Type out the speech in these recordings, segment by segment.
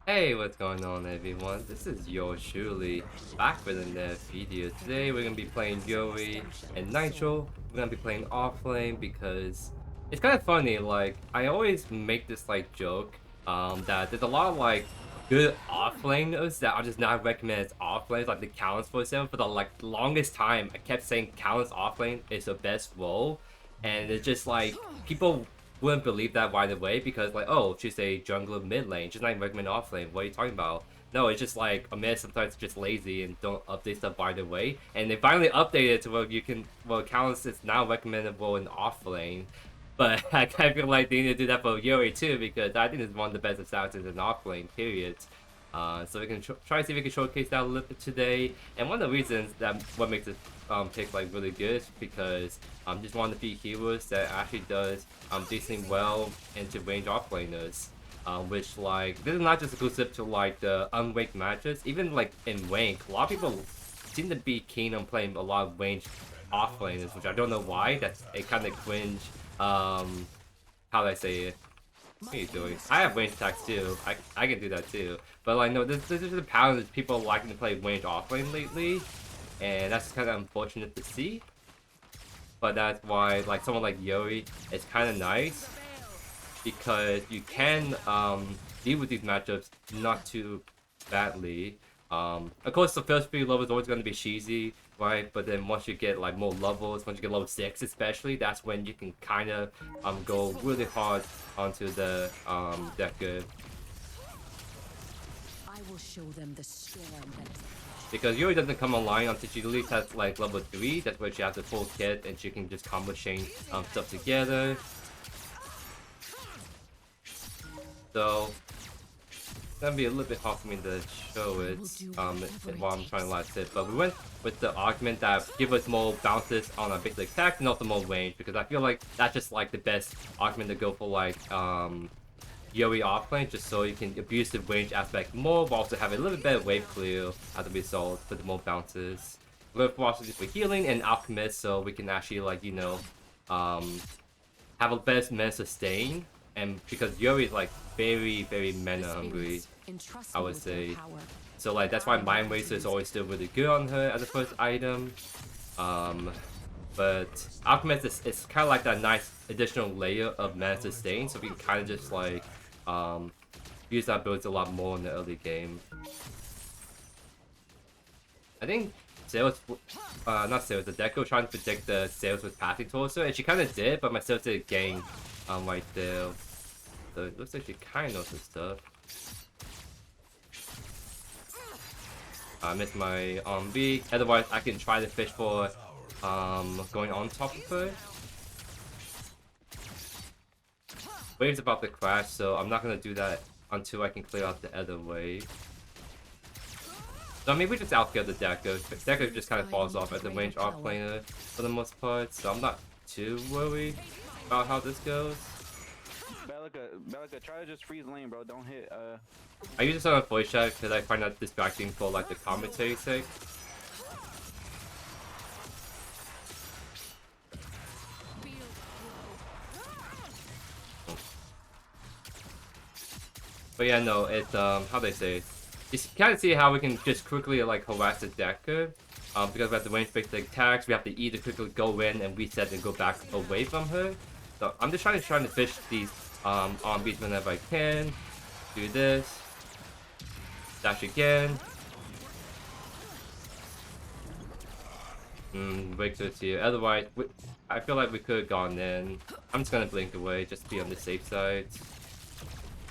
Hey, what's going on everyone? This is JoeYoursTruly back with another video. Today we're gonna be playing Yurei and Nitro. We're gonna be playing Offlane because it's kind of funny. Like I always make this like joke that there's a lot of like good offlaners that I just not recommend as offlanes, like the Callus for example. For the like longest time, I kept saying Callus offlane is the best role, and it's just like people wouldn't believe that right away because like, oh, she's a jungler mid lane, she's not even recommend off lane. What are you talking about? No, it's just like Omeda sometimes just lazy and don't update stuff right away. And they finally updated it to where you can, well, Callus is now recommendable in off lane. But I kind of feel like they need to do that for Yuri too because I think it's one of the best assassins in off lane, period. So we can try to see if we can showcase that a little bit today. And one of the reasons that what makes it pick like really good is because just one of the few heroes that actually does decently well into range offlaners. Which like this is not just exclusive to like the unranked matches. Even like in rank, a lot of people seem to be keen on playing a lot of range offlaners, which I don't know why. That's a kind of cringe. How do I say it? What are you doing? I have range attacks too. I can do that too. But like no, this is a pattern that people liking to play range offlane lately, and that's kind of unfortunate to see. But that's why like someone like Yuri is kind of nice because you can deal with these matchups not too badly. Of course, the first few levels are always going to be cheesy, right? But then once you get like more levels, once you get level 6 especially, that's when you can kind of go really hard onto the Deku. I will show them the storm that is. Because Yuri doesn't come online until she at least has like level 3, that's where she has the full kit and she can just combo chain stuff together. So it's gonna be a little bit hard for me to show it while I'm trying to last it. But we went with the augment that give us more bounces on our basic attack and also more range because I feel like that's just like the best augment to go for like Yuri offlane, just so you can abuse the range aspect more, but also have a little bit better wave clear as a result for the more bounces. We have Voracity for healing and Alchemist, so we can actually like have a best mana sustain, and because Yuri is like very mana hungry, I would say. So like that's why Mindrazor is always still really good on her as a first item. But Alchemist is kind of like that nice additional layer of mana sustain, so we can kind of just like use that build a lot more in the early game. I think Sales, not Sales, the deck was trying to predict the Sales with passing torso, and she kind of did, but my Sales did gain right there. So it looks like she kind of knows her stuff. I missed my B. Otherwise, I can try to fish for going on top of her. Wave's about to crash, so I'm not gonna do that until I can clear out the other wave. So I mean, we just outkill the Deku. Deku just kind of falls off as a range offlaner for the most part, so I'm not too worried about how this goes. Belica, try to just freeze lane, bro. Don't hit. I use this on a voice chat because I find that distracting for like the commentary sake. But yeah, no, it's how they say, you kind of see how we can just quickly like harass the Deku, because we have the range based attacks, we have to either quickly go in and reset and go back away from her. So I'm just trying to fish these on beats whenever I can. Do this, dash again. Break to here. Otherwise, I feel like we could have gone in. I'm just gonna blink away, just to be on the safe side.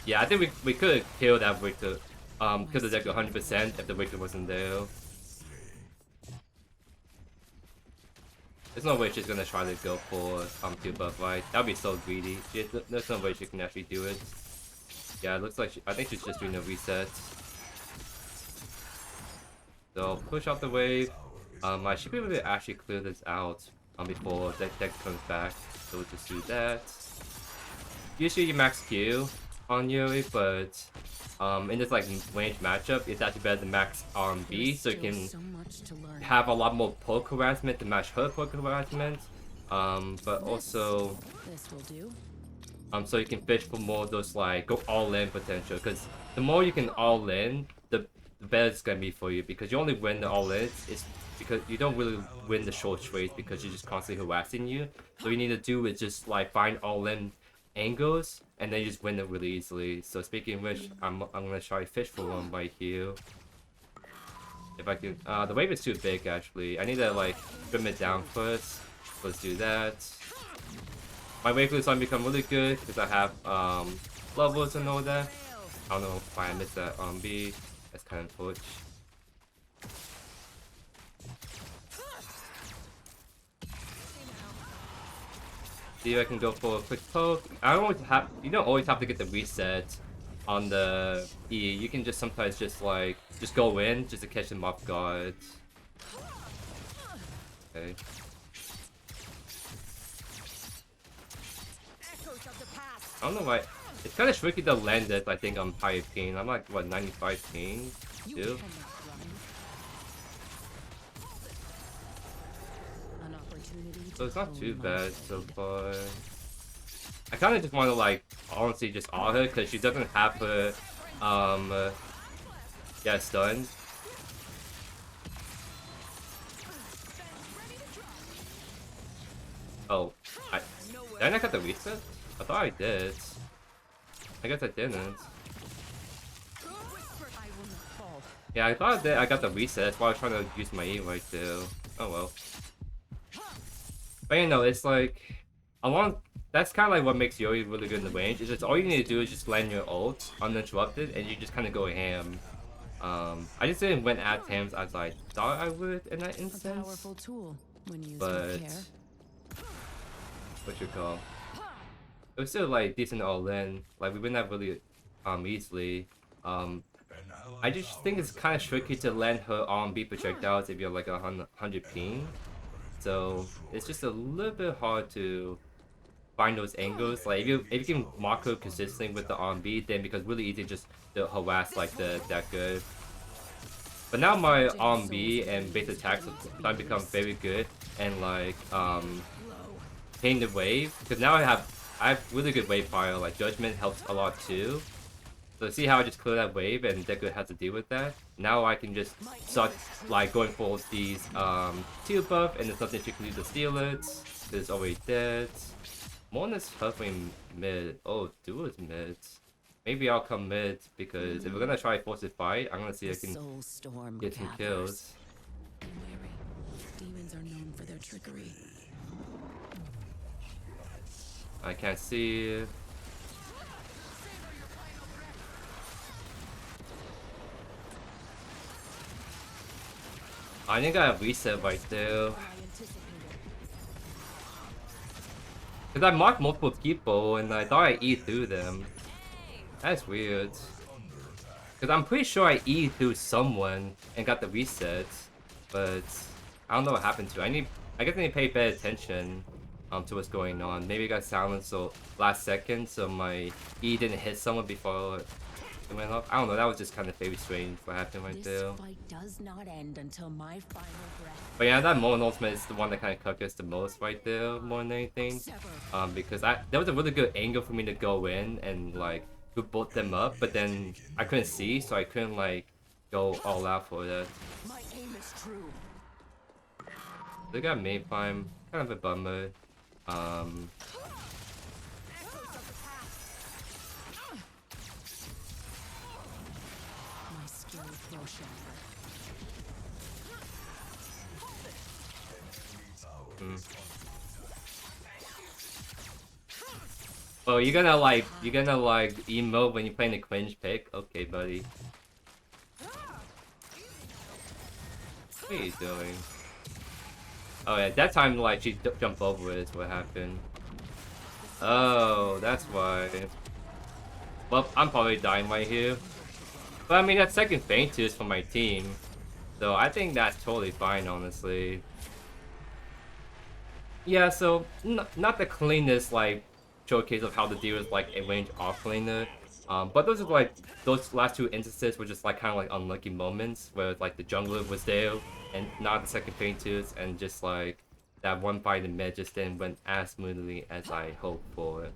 Yeah, I think we could have killed that Victor, kill the deck 100% if the Victor wasn't there. There's no way she's gonna try to go for 2 buff, right? That'd be so greedy. There's no way she can actually do it. Yeah, it looks like I think she's just doing a reset. So push out the wave. I should be able to actually clear this out before the deck comes back. So we'll just do that. Usually you max Q on Yuri, but in this like range matchup, it's actually better to max B, so you can have a lot more poke harassment to match her poke harassment. But also, So you can fish for more of those like go all in potential. Because the more you can all in, the better it's gonna be for you. Because you only win the all in, it's because you don't really win the short trades because you're just constantly harassing you. So you need to do is just like find all in angles and then you just win it really easily. So speaking of which, I'm gonna try fish for one right here. If I can, the wave is too big actually. I need to like trim it down first. Let's do that. My wave is starting to become really good because I have levels and all that. I don't know why I missed that B. That's kind of torch. See if I can go for a quick poke. I don't always have. You don't always have to get the reset on the E. You can just sometimes just like go in just to catch them off guard. Okay. I don't know why. It's kind of tricky to land it, I think, on higher ping. I'm like, what, 95 ping? Too? So it's not too bad so far. I kind of just want to, like, honestly just awe her, because she doesn't have her, yeah, stunned. Oh, did I not get the reset? I thought I did. I guess I didn't. Yeah, I thought that I got the reset. That's why I was trying to use my E right there. Oh well. But you know, it's like that's kind of like what makes Yuri really good in the range. Is just all you need to do is just land your ult uninterrupted, and you just kind of go ham. I just didn't went at hams as I thought I would in that instance. A powerful tool when used But with care. what you call? It was still like decent all in. Like we win that really easily. I just think it's kind of tricky to land her on B projectiles if you're like 100 ping. So it's just a little bit hard to find those angles. Like if you can mark her consistently with the R&B, then it becomes really easy just to harass like that good. But now my R&B and base attacks are starting to become very good and like Tainted wave, because now I have really good wave fire. Like Judgment helps a lot too. So see how I just clear that wave and Deku has to deal with that. Now I can just start like going for these teal buff, and there's nothing she can use to steal it. It's already dead. Mona's hovering mid. Oh, Duo's mid. Maybe I'll come mid because if we're gonna try force a fight, I'm gonna see if I can get some kills. Be wary. Demons are known for their trickery. I can't see. I think I have reset right there. Because I marked multiple people and I thought I E through them. That's weird. Because I'm pretty sure I E through someone and got the reset. But I don't know what happened to it. I guess I need to pay better attention to what's going on. Maybe I got silenced so last second so my E didn't hit someone before it went up. I don't know, that was just kind of very strange what happened right there. This fight does not end until my final breath. But yeah, that Moan ultimate is the one that kind of cooked us the most right there more than anything. Because there was a really good angle for me to go in and like group both them up, but then I couldn't see, so I couldn't like go all out for that. My aim is true. They got Mayfime, kind of a bummer. My skill grows sharper. Oh, you're gonna like emote when you're playing the cringe pick? Okay, buddy. What are you doing? Oh yeah, that time like she jumped over it is what happened. Oh, that's why. Well, I'm probably dying right here. But I mean, that second feint is for my team. So I think that's totally fine, honestly. Yeah, so not the cleanest like showcase of how to deal with like a range offlaner. But those are like those last two instances were just like kind of like unlucky moments where like the jungler was there and not the second feinters, and just like that one fight in mid just didn't went as smoothly as I hoped for.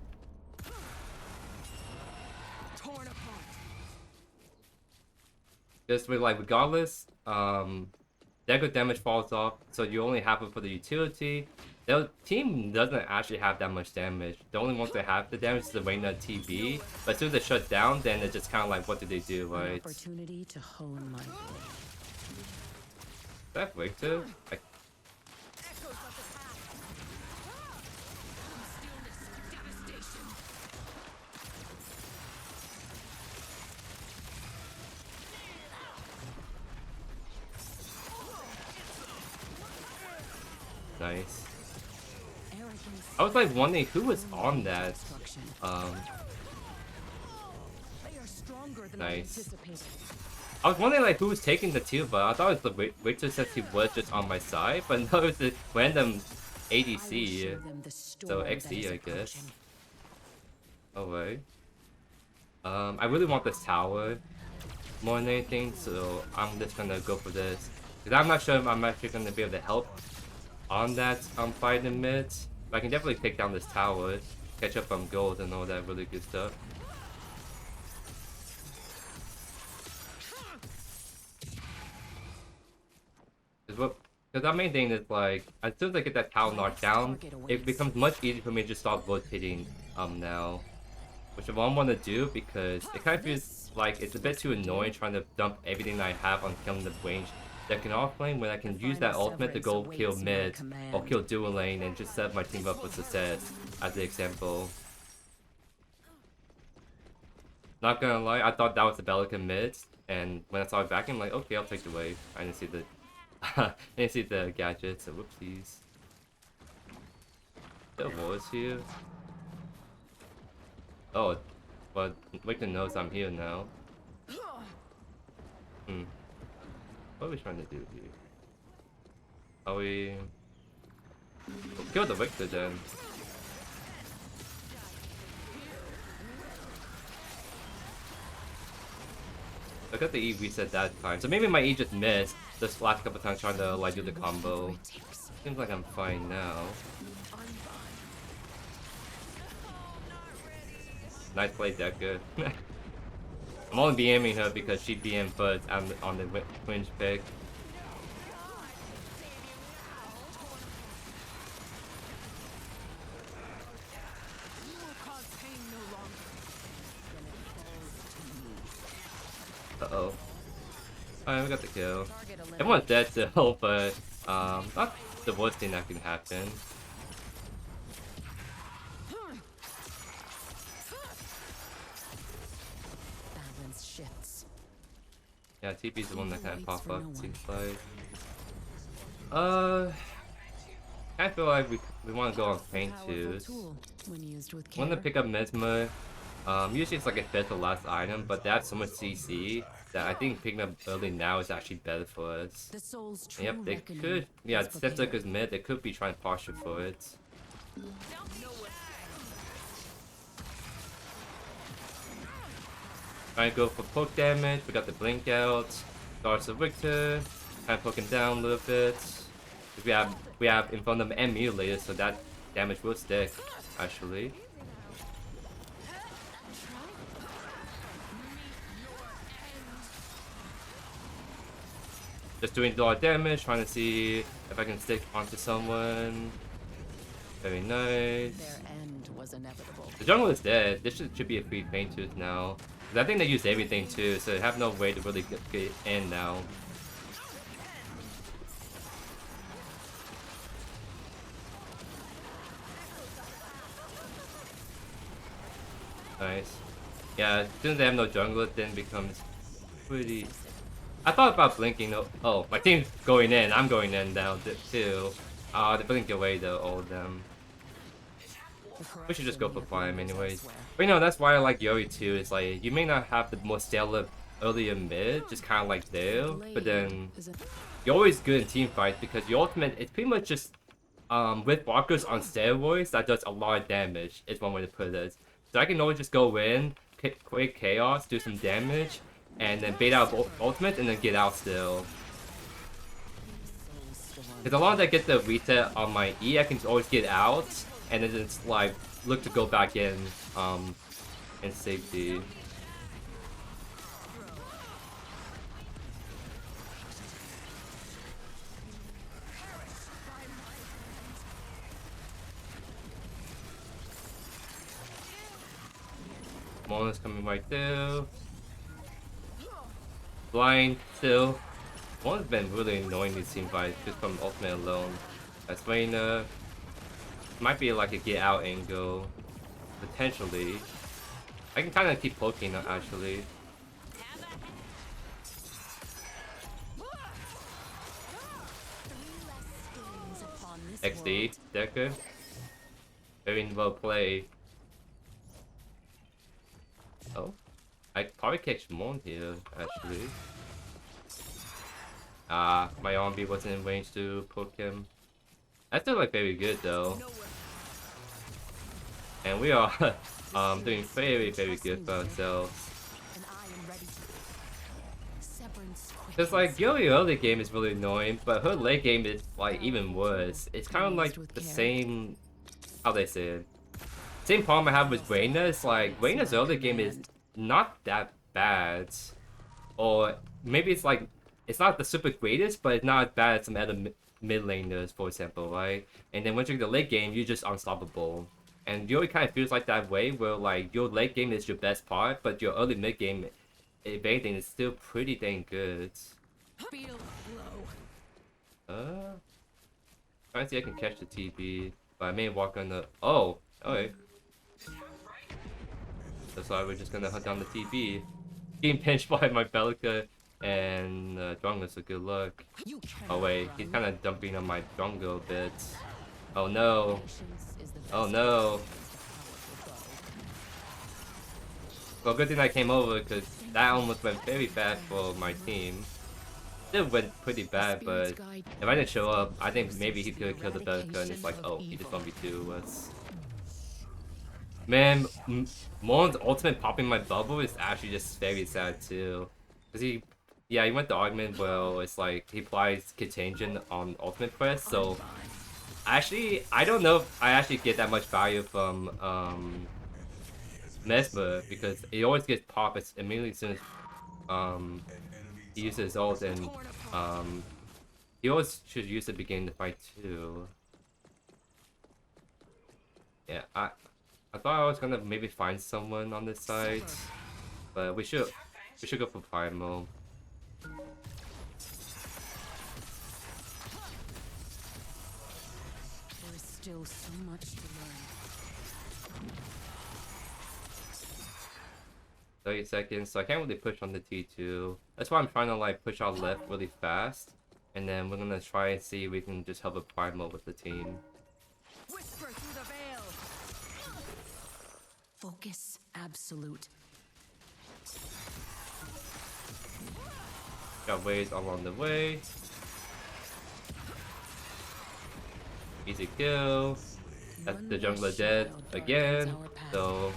Just with like regardless, deco damage falls off, so you only have it for the utility. The team doesn't actually have that much damage. The only ones that have the damage is the Reina TB, but as soon as they shut down, then it's just kind of like, what do they do, An right? opportunity to hone my blade. Is that Victor? Nice. I was like wondering who was on that. Nice. I was wondering like who was taking the two, but I thought it was the Victor since he was just on my side, but no, it's a random ADC. So XE, I guess. Alright. I really want this tower more than anything, so I'm just gonna go for this. Because I'm not sure if I'm actually gonna be able to help on that fight in mid. But I can definitely take down this tower, catch up on gold and all that really good stuff. Because our main thing is like, as soon as I get that tower knocked down, it becomes much easier for me to just start rotating now. Which is what I want to do, because it kind of feels like it's a bit too annoying trying to dump everything I have on killing the range decking Offlane when I can use that ultimate to go kill mid or kill dual lane and just set my team up for success, as the example. Not gonna lie, I thought that was the Bellica mid, and when I saw it back, I'm like, okay, I'll take the wave. I didn't see the I didn't see the gadgets, so whoopsies. There was here. Oh, but Victor knows I'm here now. What are we trying to do here? Are we... We'll kill the Victor then. I got the E reset that time, so maybe my E just missed this last couple times trying to like do the combo. Seems like I'm fine now. Nice play, Decker. I'm only BMing her because she BM first on the fringe pick. Uh-oh. Alright, we got the kill. Everyone's dead still, but not the worst thing that can happen. Yeah, TP's the one that kind of pop up, seems like. I feel like we want to go on Painted. Want to pick up Mesmer. Usually it's like a fifth or last item, but they have so much CC that I think picking up early now is actually better for us. And yep, they could. Yeah, since like is mid, they could be trying to posture for it. Trying to go for poke damage. We got the blink out. Starts the Victor. Kind of poking down a little bit. We have Infernum and Mutilator, so that damage will stick actually. Just doing a lot of damage, trying to see if I can stick onto someone. Very nice. Their end was inevitable. The jungle is dead. This should be a free Painted now. I think they use everything too, so they have no way to really get in now. Nice. Yeah, as soon as they have no jungler, then becomes pretty... I thought about blinking though. Oh, my team's going in. I'm going in now too. They blink away though, all of them. We should just go for Prime anyways. But you know, that's why I like Yurei too. It's like, you may not have the most stellar earlier mid, just kind of like there. But then, you're always good in team fights because your ultimate, it's pretty much just with walkers on steroids that does a lot of damage, is one way to put it. So I can always just go in, create chaos, do some damage, and then bait out ultimate and then get out still. Because as long as I get the reset on my E, I can always get out and then just like look to go back in safety. bonus coming right through. Blind still. One's been really annoying these team fights just from ultimate alone. As Raina might be like a get out angle. Potentially. I can kinda keep poking actually. XD, Decker. Very well played. Oh. I probably catch Mon here, actually. My Ombi wasn't in range to poke him. That's still like very good though. And we are doing very good for ourselves. Cause like Yuri early game is really annoying, but her late game is like even worse. It's kind of like the same, how they say it. Same problem I have with Reina. It's like Reina's early game is not that bad, or maybe it's like it's not the super greatest, but it's not as bad as some other mid laners, for example, right? And then once you get the late game, you're just unstoppable. And Yuri kind of feels like that way, where like your late game is your best part, but your early mid game, if anything, is still pretty dang good. Trying to see if I can catch the TP, but I may walk on the. Oh, okay. That's why we're just gonna hunt down the TP. Getting pinched by my Belica and Drunga, so good luck. Oh wait, he's kind of dumping on my Drunga a bit. Oh no. Oh no. Well, good thing I came over because that almost went very bad for my team. It went pretty bad, but if I didn't show up, I think maybe he could have killed the Belica and it's like, oh, he just 1v2 us. Man, Mon's ultimate popping my bubble is actually just very sad too. Cause he went to Augment, well, it's like he applies Contagion on ultimate Crest, so actually, I don't know if I actually get that much value from Mesmer, because he always gets popped immediately as soon as he uses his ult, and he always should use it beginning the fight too. Yeah, I thought I was gonna maybe find someone on this side, but we should go for Primal. There is still so much to learn. 30 seconds, so I can't really push on the T2. That's why I'm trying to like push out left really fast, and then we're gonna try and see if we can just help a Primal with the team. Whisper through the veil. Focus absolute. Got waves along the way. Easy kill. That's the jungler dead again. So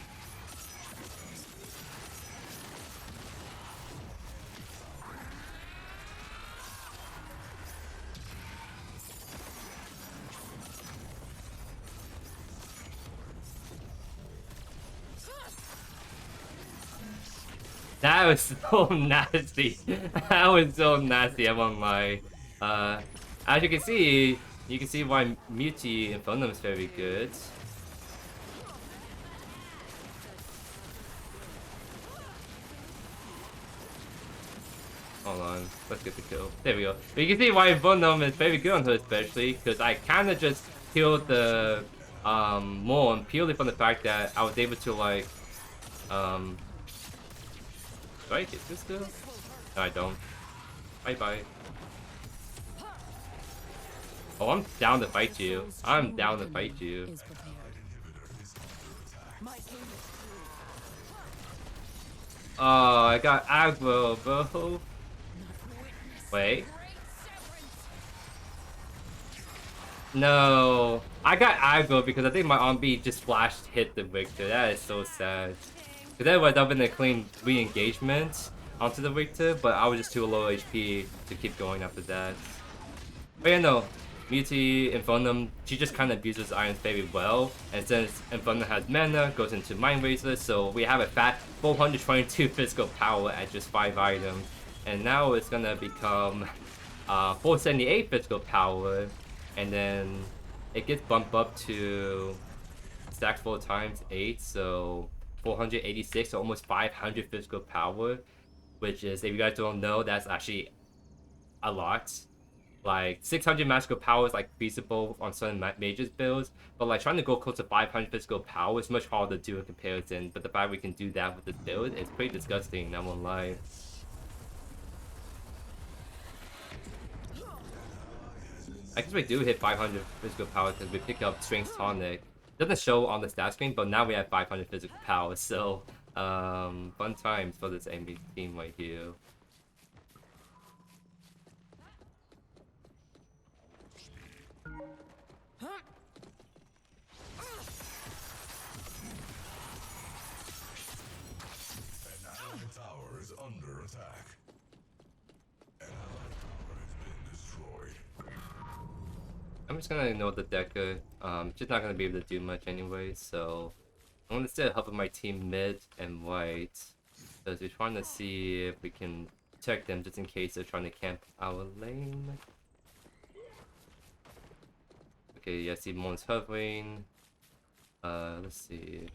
that was so nasty. That was so nasty, I'm on my as you can see why Muti Infernum is very good. Hold on, let's get the kill. There we go. But you can see why Infernum is very good on her, especially because I kinda just killed the Morn purely from the fact that I was able to like do I get this still? No, I don't. Bye bye. Oh, I'm down to fight you. I'm down to fight you. Oh, I got aggro, bro. Wait. No. I got aggro because I think my on-B just flashed hit the Victor. That is so sad. Because that would have been a clean re-engagement onto the Victor, but I was just too low HP to keep going after that. But yeah, no. Muti, Infernum, she just kind of abuses Irons very well, and since Infernum has mana, goes into Mindrazor, so we have a fat 422 physical power at just 5 items, and now it's gonna become 478 physical power, and then it gets bumped up to stack 4 times 8, so 486, so almost 500 physical power, which is, if you guys don't know, that's actually a lot. Like 600 magical power is like feasible on certain mages builds, but like trying to go close to 500 physical power is much harder to do in comparison. But the fact we can do that with this build is pretty disgusting, I won't lie. I guess we do hit 500 physical power because we pick up Strength Tonic. Doesn't show on the stat screen, but now we have 500 physical power, so fun times for this enemy team right here. I'm just gonna ignore the Decker. Just not gonna be able to do much anyway, so I'm gonna still help my team mid and right, because we're trying to see if we can protect them just in case they're trying to camp our lane. Okay, yeah, see Mon's hovering. Let's see.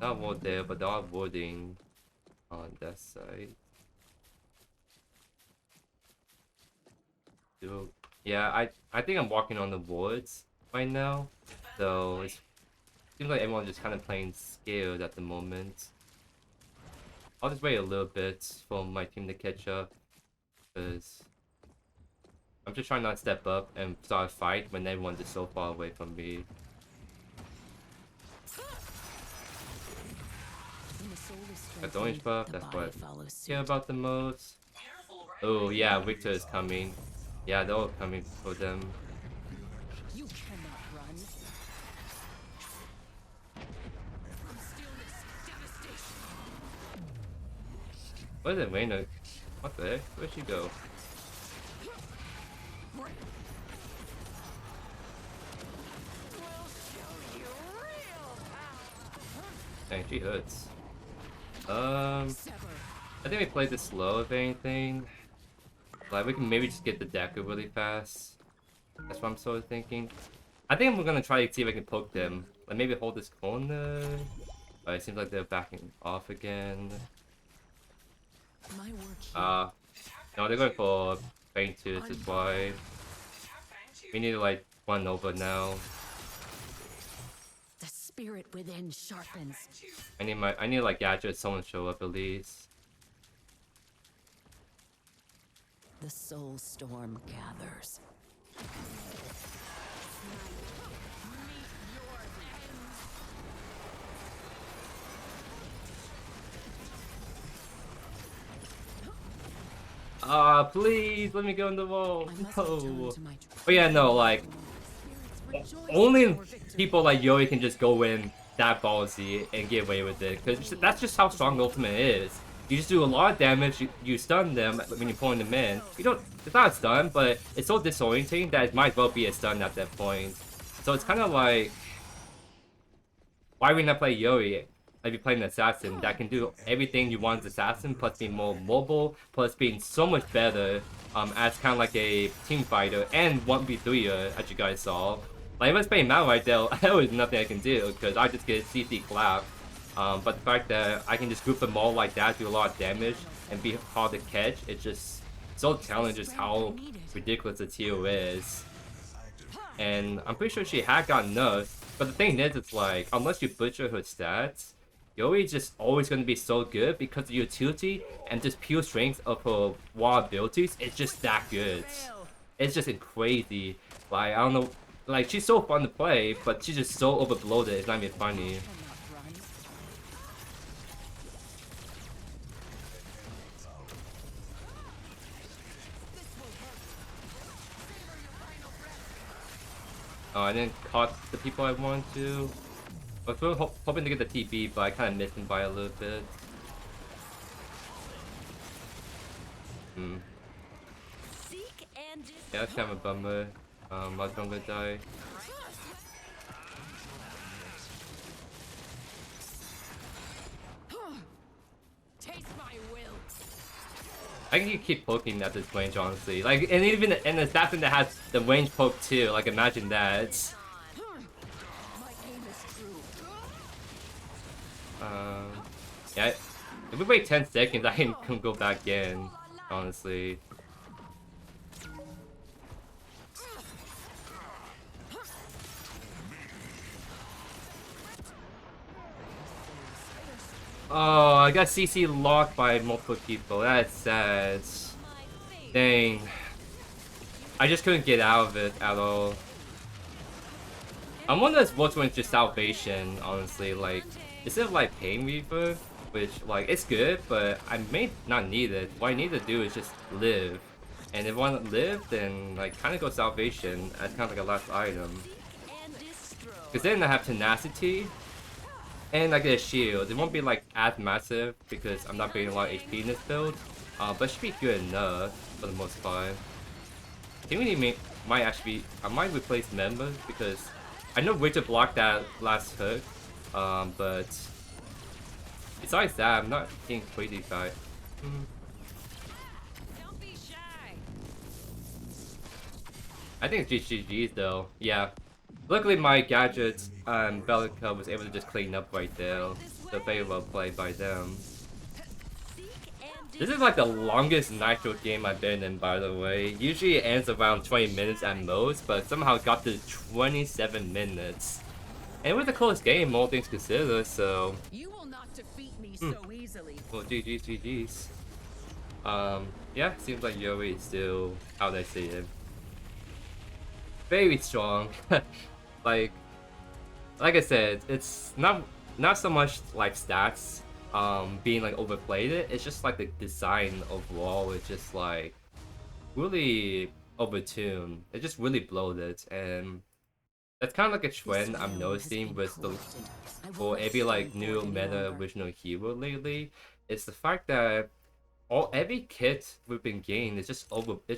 Not ward there, but they are warding on that side. Yeah, I think I'm walking on the wards right now, so it seems like everyone's just kind of playing scared at the moment. I'll just wait a little bit for my team to catch up, because I'm just trying not to step up and start a fight when everyone's just so far away from me. Got the orange buff, that's what I care about the most. Oh yeah, Victor is coming. Yeah, they're all coming for them. You cannot run. Where's it, Raina? What the heck? Where'd she go? Dang, she hurts. I think we played this slow, if anything. Like, we can maybe just get the Decker really fast. That's what I'm sort of thinking. I think we're gonna try to see if I can poke them. Like, maybe hold this corner. But it seems like they're backing off again. No, they're going for Painted, this is why. We need to, like, run over now. The spirit within sharpens. I need like gadgets, someone show up at least. The soul storm gathers. Please let me go in the wall. No. But yeah, no, like only people like Yuri can just go in that ballsy and get away with it, because that's just how strong Ultimate is. You just do a lot of damage, you stun them when you're pulling them in. You don't, it's not a stun, but it's so disorienting that it might well be a stun at that point. So it's kind of like, why would not play Yuri if you play an assassin that can do everything you want as assassin, plus being more mobile, plus being so much better as kind of like a team fighter and 1v3er, as you guys saw. Like, if I was playing Mal right there, there was nothing I can do, because I just get CC clap. But the fact that I can just group them all like that, do a lot of damage, and be hard to catch, it's just so telling just how ridiculous the tier is. And I'm pretty sure she had gotten nerfed, but the thing is, it's like, unless you butcher her stats, Yuri is just always going to be so good because of utility and just pure strength of her raw abilities. It's just that good. It's just crazy. Like, I don't know, like, she's so fun to play, but she's just so overbloated, it's not even funny. Oh, I didn't caught the people I wanted to. I was really hoping to get the TB, but I kind of missed him by a little bit. Yeah, that's kind of a bummer. I was gonna die. I can keep poking at this range, honestly. Like, and even an assassin that has the range poke too. Like, imagine that. Yeah, if we wait 10 seconds, I can go back in, honestly. Oh, I got CC locked by multiple people. That's sad. Dang. I just couldn't get out of it at all. I'm wondering what's going to Salvation, honestly. Like, instead of like Painweaver, which like it's good, but I may not need it. What I need to do is just live. And if I want to live, then like kind of go Salvation as kind of like a last item. Because then I have Tenacity, and I get a shield. It won't be like as massive because I'm not getting a lot of HP in this build. But it should be good enough for the most part. I think we might actually I might replace members because I know Witcher blocked that last hook. But besides that, I'm not getting crazy by it. Don't be shy. I think it's GG's though. Yeah. Luckily my gadget Bellica was able to just clean up right there. So very well played by them. This is like the longest Nitro game I've been in, by the way. Usually it ends around 20 minutes at most, but somehow it got to 27 minutes. And it was a close game, all things considered, so... You will not defeat me so easily. Well, GG's. Yeah, seems like Yurei is still how they see it. Very strong. like I said, it's not so much like stats being like overplayed. It's just like the design overall is just like really overtuned. It just really bloated, and that's kind of like a trend I'm noticing with the for every like new meta original hero lately. It's the fact that every kit we've been getting is it's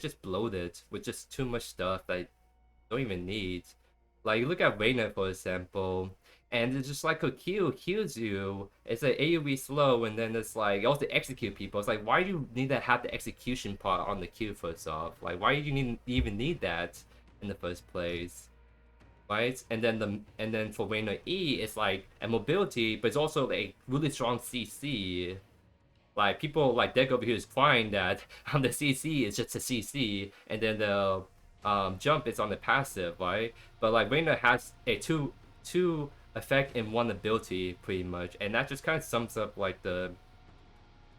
just bloated with just too much stuff that I don't even need. Like, you look at Reyna, for example, and it's just like a Q heals you. It's like AoE slow, and then it's like, you also execute people. It's like, why do you need to have the execution part on the Q first off? Like, why do you even need that in the first place? Right? And then for Reyna E, it's like a mobility, but it's also a really strong CC. Like, people like Deck over here is crying that the CC is just a CC, and then the jump is on the passive, right? But like Reyna has a two effect in one ability pretty much, and that just kind of sums up like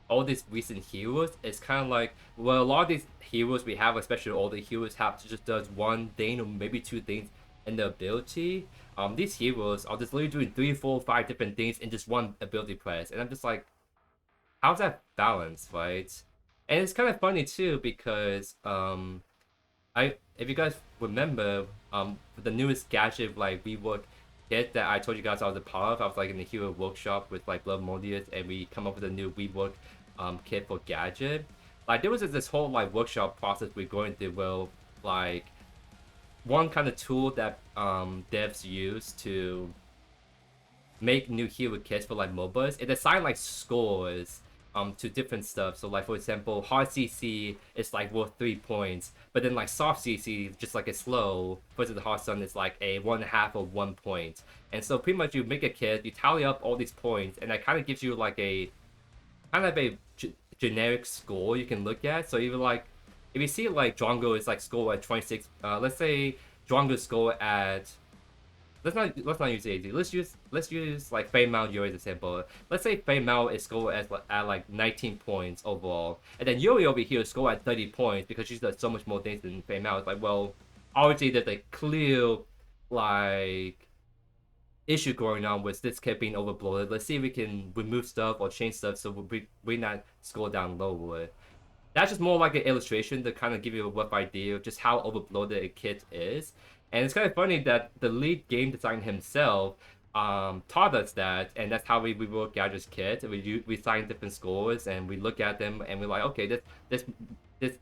all these recent heroes. It's kind of like, well, a lot of these heroes we have, especially all the heroes, have to just does one thing or maybe two things in the ability. These heroes are just literally doing 3, 4, 5 different things in just one ability press, and I'm just like, how's that balanced, right? And it's kind of funny too because if you guys remember, the newest gadget like rework kit that I told you guys I was a part of, I was like in the hero workshop with like Blood Modius, and we come up with a new rework kit for gadget. Like there was this whole like workshop process we're going through where like one kind of tool that devs use to make new hero kits for like MOBAs, it assign like scores to different stuff. So like for example, hard CC is like worth 3 points, but then like soft CC, just like a slow versus the hard stun, is like a 1/2 of 1 point. And so pretty much you make a kit, you tally up all these points, and that kind of gives you like a kind of a generic score you can look at. So even like if you see like Drongo is like score at 26, let's say Drongo's score at, let's not use AZ. Let's use like Fei Mao Yurei as a example. Let's say Fei Mao is scored at like 19 points overall, and then Yurei over here scored at 30 points because she's done so much more things than Fei Mao. It's like, well, obviously there's a clear like issue going on with this kit being overbloated. Let's see if we can remove stuff or change stuff so we not score down lower. That's just more like an illustration to kind of give you a rough idea of just how overbloated a kit is. And it's kind of funny that the lead game designer himself taught us that, and that's how we work Gadget's kit. We assign different scores, and we look at them, and we're like, okay, this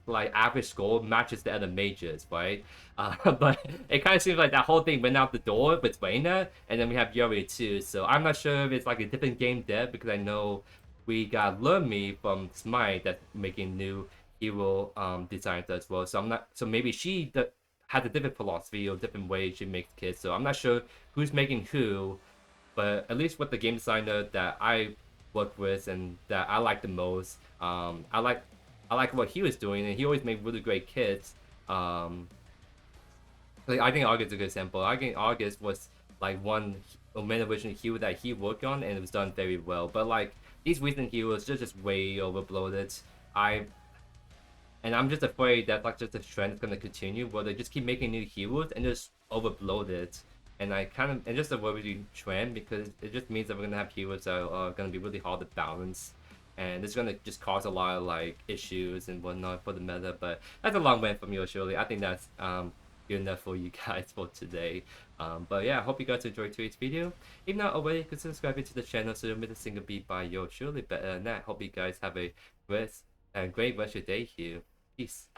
like average score matches the other mages, right? But it kind of seems like that whole thing went out the door with Reyna, and then we have Yurei too. So I'm not sure if it's like a different game dev, because I know we got Lermi from Smite that's making new hero designs as well. So I'm not. So maybe she has a different philosophy or different way she makes kits. So I'm not sure who's making who, But at least with the game designer that I worked with and that I like the most, I like what he was doing, and he always made really great kits. Like I think August is a good example. I think August was like one Omeda original hero that he worked on, and it was done very well. But like these recent heroes, they're just way overbloated. I and I'm just afraid that like just the trend is gonna continue where they just keep making new heroes and just overbloat it. And I kind of and just a worrying trend because it just means that we're gonna have heroes that are gonna be really hard to balance. And it's gonna just cause a lot of like issues and whatnot for the meta. But that's a long rant from you, surely. I think that's good enough for you guys for today. But yeah, I hope you guys enjoyed today's video. If not already, consider subscribing to the channel so you don't miss a single beat by yours truly. But than that, hope you guys have a great rest of your day here. Peace.